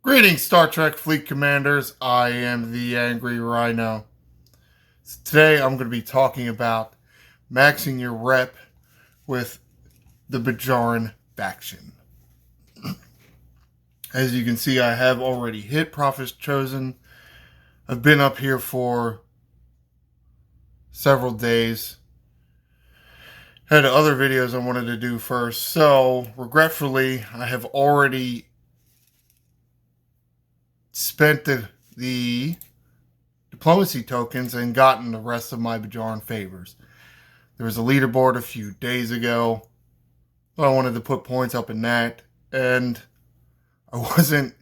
Greetings, Star Trek Fleet Commanders. I am the Angry Rhino. Today I'm going to be talking about maxing your rep with the Bajoran faction. As you can see, I have already hit Prophet's Chosen. I've been up here for several days. Had other videos I wanted to do first, so regretfully, I have already spent the diplomacy tokens and gotten the rest of my Bajoran favors. There was a leaderboard a few days ago. I wanted to put points up in that, and I wasn't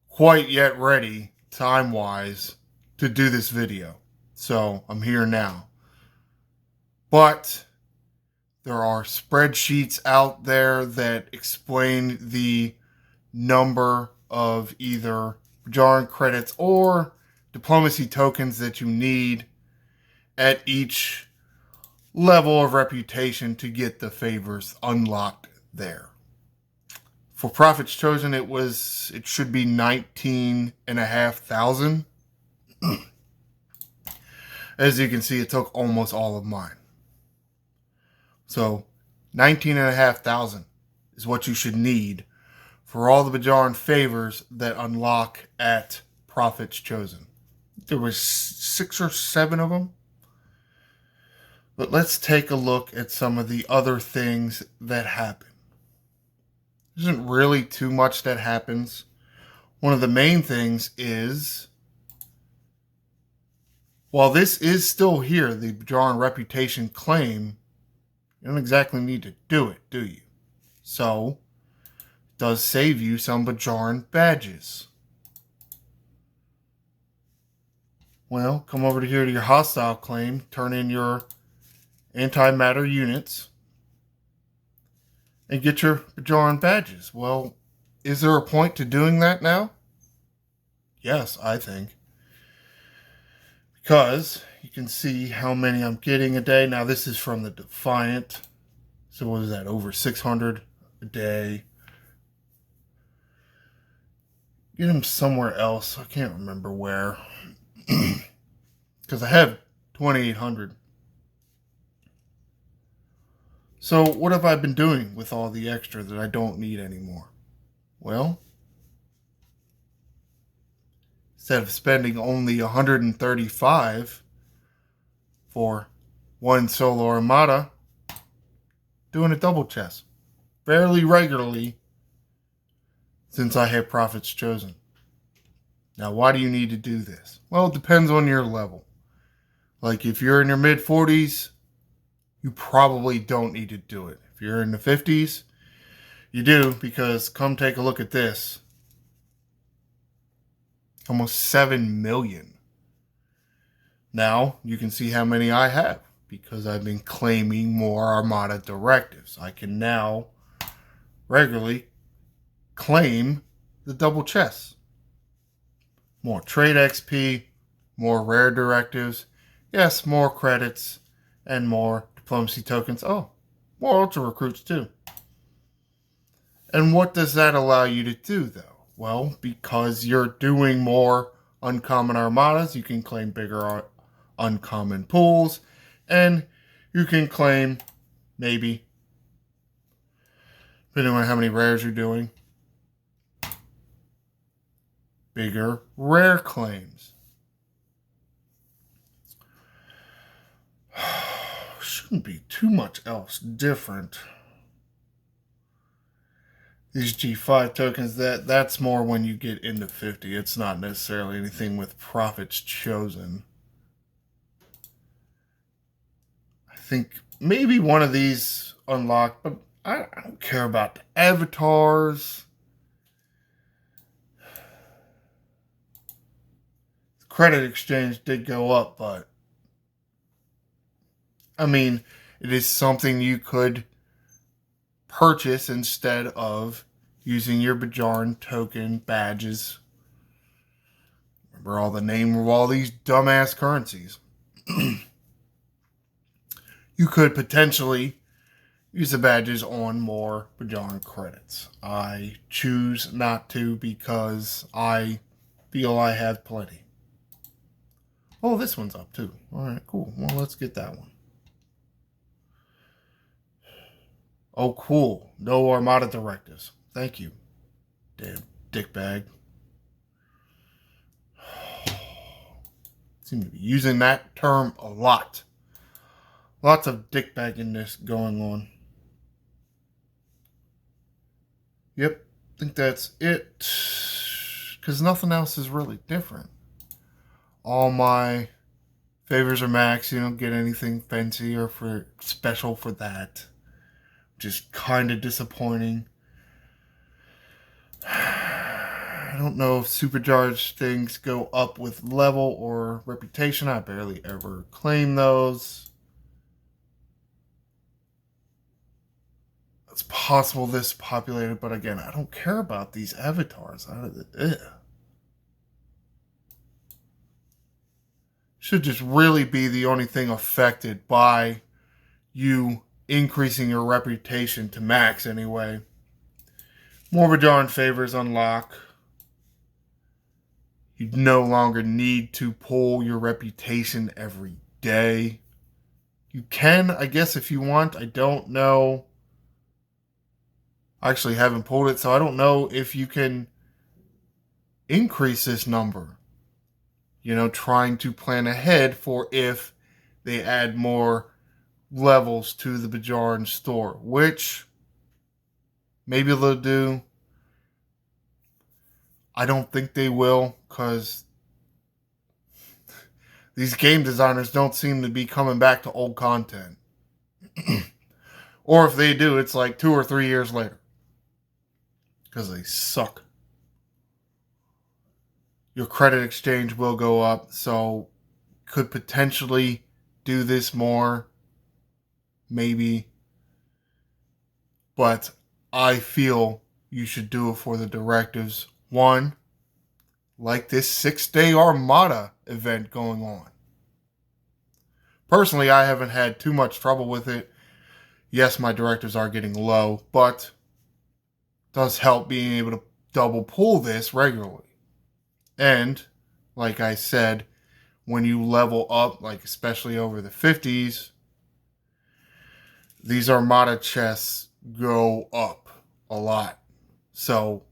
quite yet ready, time-wise, to do this video. So I'm here now. But there are spreadsheets out there that explain the number of either Bajoran credits or diplomacy tokens that you need at each level of reputation to get the favors unlocked there. For Prophet's Chosen, it should be 19,500. As you can see, it took almost all of mine. So 19,500 is what you should need for all the Bajoran favors that unlock at Prophet's Chosen. There was 6 or 7 of them. But let's take a look at some of the other things that happen. There isn't really too much that happens. One of the main things is, while this is still here, the Bajoran reputation claim, you don't exactly need to do it, do you? So, it does save you some Bajoran badges. Well, come over here to your hostile claim, turn in your antimatter units, and get your Bajoran badges. Well, is there a point to doing that now? Yes, I think. Because you can see how many I'm getting a day. Now, this is from the Defiant. So what is that? Over 600 a day. Get them somewhere else. I can't remember where. Because I have 2,800. So what have I been doing with all the extra that I don't need anymore? Well, instead of spending only 135 for one solo armada, doing a double chest fairly regularly since I had Prophet's Chosen. Now, why do you need to do this? Well, it depends on your level. Like if you're in your mid 40s, you probably don't need to do it. If you're in the 50s, you do, because come take a look at this. Almost 7 million. Now, you can see how many I have, because I've been claiming more Armada directives. I can now regularly claim the double chests. More trade XP, more rare directives, yes, more credits, and more diplomacy tokens. Oh, more ultra recruits too. And what does that allow you to do though? Well, because you're doing more uncommon armadas, you can claim bigger uncommon pools, and you can claim maybe, depending on how many rares you're doing, bigger rare claims. Shouldn't be too much else different. These G5 tokens, that's more when you get into 50. It's not necessarily anything with Prophet's Chosen. I think maybe one of these unlocked, but I don't care about the avatars. The credit exchange did go up, but I mean, it is something you could purchase instead of using your Bajoran token badges. Remember all the name of all these dumbass currencies. You could potentially use the badges on more Bajoran credits. I choose not to because I feel I have plenty. Oh, this one's up too. Alright, cool. Well, let's get that one. Oh, cool. No Armada directives. Thank you. Damn dickbag. Seem to be using that term a lot. Lots of dickbagginess going on. Yep, I think that's it. Because nothing else is really different. All my favors are max. You don't get anything fancy or for special for that. Just kind of disappointing. I don't know if supercharged things go up with level or reputation. I barely ever claim those. It's possible this populated, but again, I don't care about these avatars. Should just really be the only thing affected by you increasing your reputation to max anyway. More Bajoran favors unlock. You no longer need to pull your reputation every day. You can, I guess, if you want. I don't know. I actually haven't pulled it, so I don't know if you can increase this number. You know, trying to plan ahead for if they add more levels to the Bajoran store, which maybe they'll do. I don't think they will, because these game designers don't seem to be coming back to old content. Or if they do, it's like 2 or 3 years later. Because they suck. Your credit exchange will go up, so could potentially do this more. Maybe. But I feel you should do it for the directives. One, like this 6-day Armada event going on. Personally, I haven't had too much trouble with it. Yes, my directives are getting low, but it does help being able to double pull this regularly. And, like I said, when you level up, like especially over the 50s, these Armada chests go up a lot. So,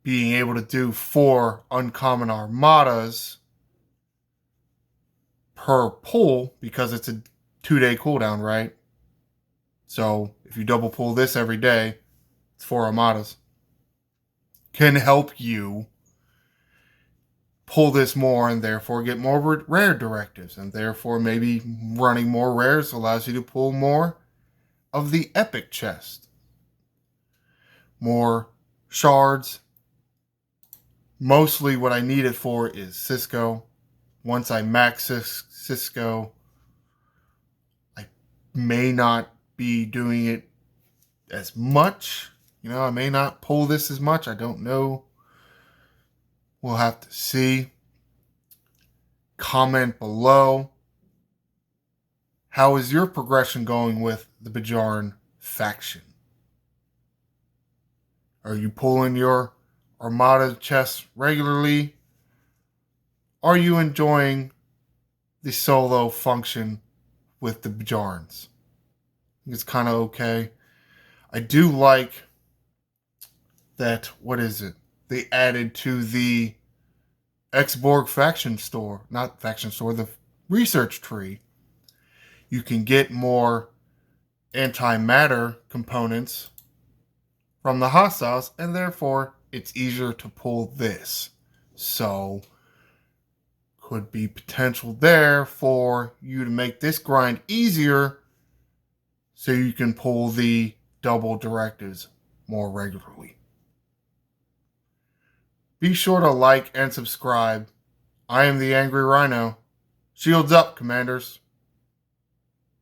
being able to do 4 uncommon Armadas per pull, because it's a 2-day cooldown, right? So, if you double pull this every day, it's 4 Armadas. Can help you pull this more and therefore get more rare directives, and therefore maybe running more rares allows you to pull more of the epic chest. More shards. Mostly what I need it for is Cisco. Once I max Cisco, I may not be doing it as much. You know, I may not pull this as much. I don't know. We'll have to see. Comment below. How is your progression going with the Bajoran faction? Are you pulling your Armada chests regularly? Are you enjoying the solo function with the Bajorans? I think it's kind of okay. I do like that, what is it? They added to the X-Borg faction store, not faction store, the research tree. You can get more antimatter components from the hostiles, and therefore it's easier to pull this. So, could be potential there for you to make this grind easier so you can pull the double directives more regularly. Be sure to like and subscribe. I am the Angry Rhino. Shields up, Commanders.